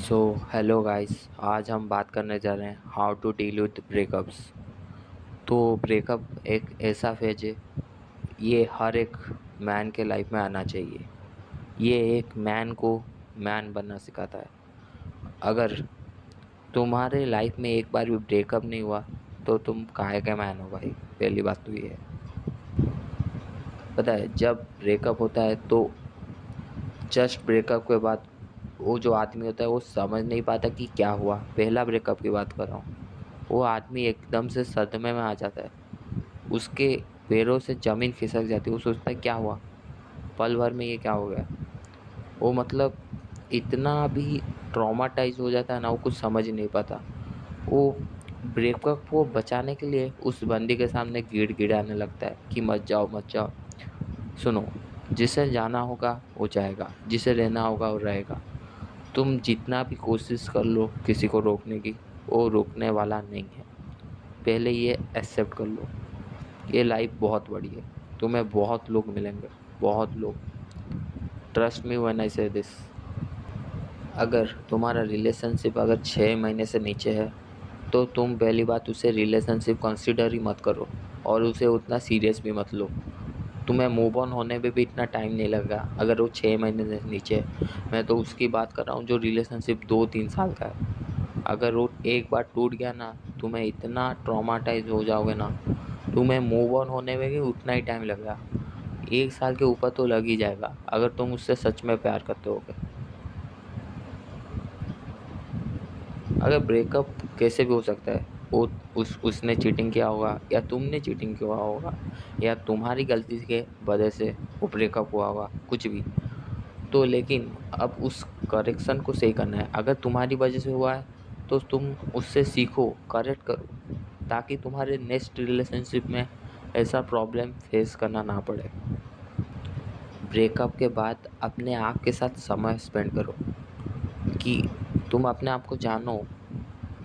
So hello guys, आज हम बात करने जा रहे हैं how to deal with breakups. तो ब्रेकअप एक ऐसा फेज है, ये हर एक मैन के लाइफ में आना चाहिए। ये एक मैन को मैन बनना सिखाता है। अगर तुम्हारे लाइफ में एक बार भी ब्रेकअप नहीं हुआ तो तुम काहे के मैन हो भाई। पहली बात तो ये है। पता है, जब ब्रेकअप होता है तो जस्ट ब्रेकअप के बाद वो जो आदमी होता है वो समझ नहीं पाता कि क्या हुआ। पहला ब्रेकअप की बात कर रहा हूँ। वो आदमी एकदम से सदमे में आ जाता है। उसके पैरों से ज़मीन खिसक जाती है। वो सोचता है क्या हुआ, पल भर में ये क्या हो गया। वो मतलब इतना भी ट्रॉमाटाइज हो जाता है ना, वो कुछ समझ ही नहीं पाता। वो ब्रेकअप को बचाने के लिए उस बंदी के सामने गिड़गिड़ाने लगता है कि मत जाओ मत जाओ। सुनो, जिसे जाना होगा वो जाएगा, जिसे रहना होगा वो रहेगा। तुम जितना भी कोशिश कर लो किसी को रोकने की, वो रोकने वाला नहीं है। पहले ये एक्सेप्ट कर लो। ये लाइफ बहुत बड़ी है, तुम्हें बहुत लोग मिलेंगे, बहुत लोग। ट्रस्ट मी व्हेन आई से दिस। अगर तुम्हारा रिलेशनशिप अगर 6 महीने से नीचे है तो तुम पहली बात उसे रिलेशनशिप कंसिडर ही मत करो, और उसे उतना सीरियस भी मत लो। तुम्हें मूव ऑन होने में भी इतना टाइम नहीं लगेगा अगर वो 6 महीने से नीचे है। मैं तो उसकी बात कर रहा हूँ जो रिलेशनशिप 2-3 साल का है। अगर वो एक बार टूट गया ना, तुम्हें इतना ट्रॉमाटाइज हो जाओगे ना, तुम्हें मूव ऑन होने में भी उतना ही टाइम लगेगा। 1 साल के ऊपर तो लग ही जाएगा अगर तुम उससे सच में प्यार करते होगे। अगर ब्रेकअप कैसे भी हो सकता है, वो उसने चीटिंग किया होगा या तुमने चीटिंग किया होगा या तुम्हारी गलती के वजह से वो ब्रेकअप हुआ होगा, कुछ भी। तो लेकिन अब उस करेक्शन को सही करना है। अगर तुम्हारी वजह से हुआ है तो तुम उससे सीखो, करेक्ट करो, ताकि तुम्हारे नेक्स्ट रिलेशनशिप में ऐसा प्रॉब्लम फेस करना ना पड़े। ब्रेकअप के बाद अपने आप के साथ समय स्पेंड करो कि तुम अपने आप को जानो,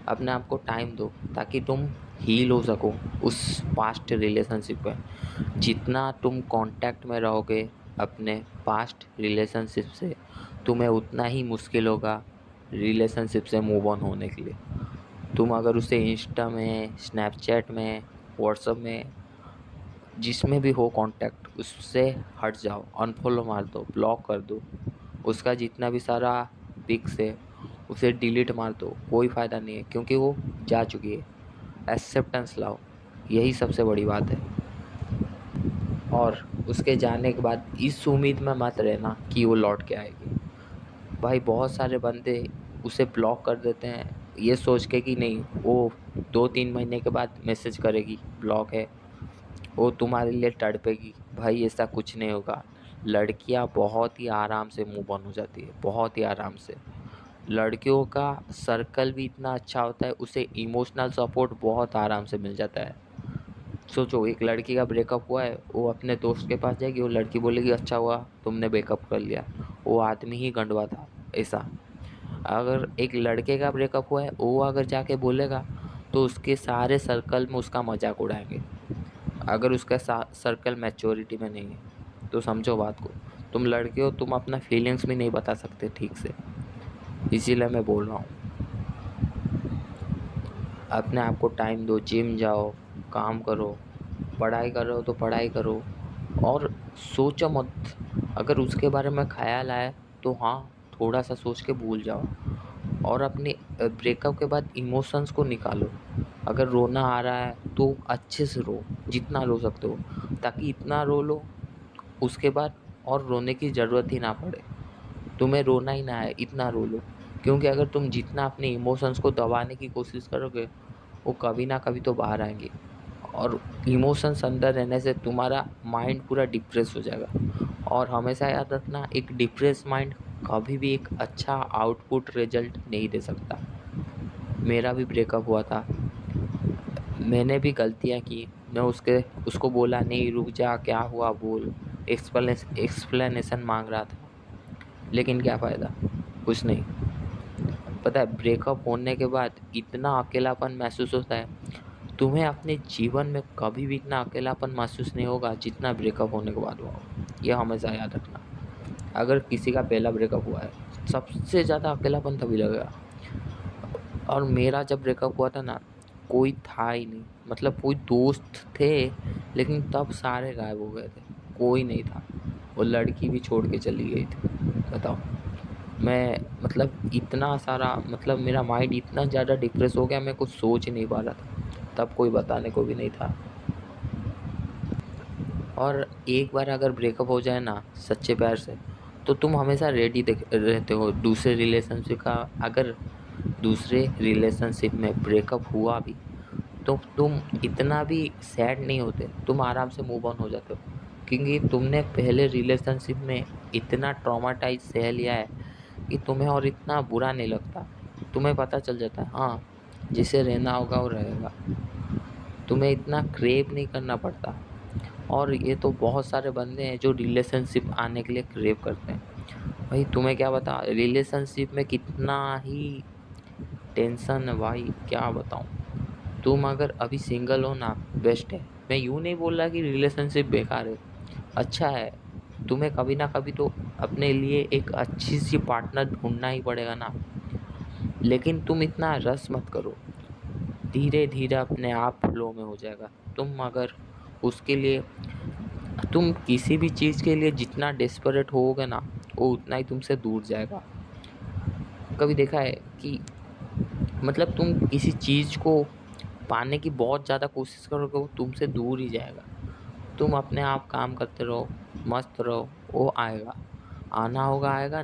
अपने आप को टाइम दो ताकि तुम हील हो सको उस पास्ट रिलेशनशिप में। जितना तुम कांटेक्ट में रहोगे अपने पास्ट रिलेशनशिप से, तुम्हें उतना ही मुश्किल होगा रिलेशनशिप से मूव ऑन होने के लिए। तुम अगर उसे इंस्टा में, स्नैपचैट में, व्हाट्सएप में, जिसमें भी हो कांटेक्ट, उससे हट जाओ, अनफॉलो मार दो, ब्लॉक कर दो। उसका जितना भी सारा पिक्स है उसे डिलीट मार दो, कोई फ़ायदा नहीं है क्योंकि वो जा चुकी है। एक्सेप्टेंस लाओ, यही सबसे बड़ी बात है। और उसके जाने के बाद इस उम्मीद में मत रहना कि वो लौट के आएगी। भाई बहुत सारे बंदे उसे ब्लॉक कर देते हैं ये सोच के कि नहीं, वो 2-3 महीने के बाद मैसेज करेगी, ब्लॉक है, वो तुम्हारे लिए तड़पेगी। भाई ऐसा कुछ नहीं होगा। लड़कियां बहुत ही आराम से मूव ऑन हो जाती है, बहुत ही आराम से। लड़कियों का सर्कल भी इतना अच्छा होता है, उसे इमोशनल सपोर्ट बहुत आराम से मिल जाता है। सोचो, एक लड़की का ब्रेकअप हुआ है, वो अपने दोस्त के पास जाएगी, वो लड़की बोलेगी अच्छा हुआ तुमने ब्रेकअप कर लिया, वो आदमी ही गंडवा था। ऐसा। अगर एक लड़के का ब्रेकअप हुआ है, वो अगर जाके बोलेगा तो उसके सारे सर्कल में उसका मजाक उड़ाएंगे। अगर उसका सर्कल मैच्योरिटी में नहीं है तो समझो बात को। तुम लड़के हो, तुम अपना फीलिंग्स भी नहीं बता सकते ठीक से, इसीलिए मैं बोल रहा हूँ अपने आप को टाइम दो, जिम जाओ, काम करो, पढ़ाई कर रहे हो तो पढ़ाई करो। और सोचो मत, अगर उसके बारे में ख्याल आए तो हाँ, थोड़ा सा सोच के भूल जाओ। और अपने ब्रेकअप के बाद इमोशंस को निकालो। अगर रोना आ रहा है तो अच्छे से रो, जितना रो सकते हो, ताकि इतना रो लो उसके बाद और रोने की ज़रूरत ही ना पड़े। तुम्हें रोना ही ना है, इतना रो लो। क्योंकि अगर तुम जितना अपने इमोशंस को दबाने की कोशिश करोगे, वो कभी ना कभी तो बाहर आएंगे। और इमोशंस अंदर रहने से तुम्हारा माइंड पूरा डिप्रेस हो जाएगा। और हमेशा याद रखना, एक डिप्रेस माइंड कभी भी एक अच्छा आउटपुट रिजल्ट नहीं दे सकता। मेरा भी ब्रेकअप हुआ था, मैंने भी गलतियाँ की। मैं उसको बोला नहीं, रुक जा, क्या हुआ बोल, एक्सप्लेनेशन मांग रहा था, लेकिन क्या फ़ायदा, कुछ नहीं। पता है, ब्रेकअप होने के बाद इतना अकेलापन महसूस होता है। तुम्हें अपने जीवन में कभी भी इतना अकेलापन महसूस नहीं होगा जितना ब्रेकअप होने के बाद हुआ हो। यह हमेशा याद रखना। अगर किसी का पहला ब्रेकअप हुआ है सबसे ज़्यादा अकेलापन तभी लगेगा। और मेरा जब ब्रेकअप हुआ था ना, कोई था ही नहीं, मतलब कोई दोस्त थे, लेकिन तब सारे गायब हो गए थे, कोई नहीं था। वो लड़की भी छोड़ के चली गई थी। बताओ, मैं मतलब इतना सारा, मतलब मेरा माइंड इतना ज़्यादा डिप्रेस हो गया, मैं कुछ सोच ही नहीं पा रहा था। तब कोई बताने को भी नहीं था। और एक बार अगर ब्रेकअप हो जाए ना सच्चे प्यार से, तो तुम हमेशा रेडी रहते हो दूसरे रिलेशनशिप का। अगर दूसरे रिलेशनशिप में ब्रेकअप हुआ भी, तो तुम इतना भी सैड नहीं होते, तुम आराम से मूव ऑन हो जाते हो, क्योंकि तुमने पहले रिलेशनशिप में इतना ट्रॉमाटाइज सह लिया है कि तुम्हें और इतना बुरा नहीं लगता। तुम्हें पता चल जाता है, हाँ, जिसे रहना होगा वो रहेगा। तुम्हें इतना क्रेव नहीं करना पड़ता। और ये तो बहुत सारे बंदे हैं जो रिलेशनशिप आने के लिए क्रेव करते हैं। भाई तुम्हें क्या बता, रिलेशनशिप में कितना ही टेंशन है भाई, क्या बताऊँ। तुम अगर अभी सिंगल हो ना, बेस्ट है। मैं यूँ नहीं बोल रहा कि रिलेशनशिप बेकार है, अच्छा है। तुम्हें कभी ना कभी तो अपने लिए एक अच्छी सी पार्टनर ढूंढना ही पड़ेगा ना। लेकिन तुम इतना रस मत करो, धीरे धीरे अपने आप फ्लो में हो जाएगा। तुम अगर उसके लिए, तुम किसी भी चीज़ के लिए जितना डेस्परेट होगे ना, वो उतना ही तुमसे दूर जाएगा। कभी देखा है कि मतलब तुम किसी चीज़ को पाने की बहुत ज़्यादा कोशिश करोगे, वो तुमसे दूर ही जाएगा। तुम अपने आप काम करते रहो, मस्त रहो, वो आएगा, आना होगा आएगा।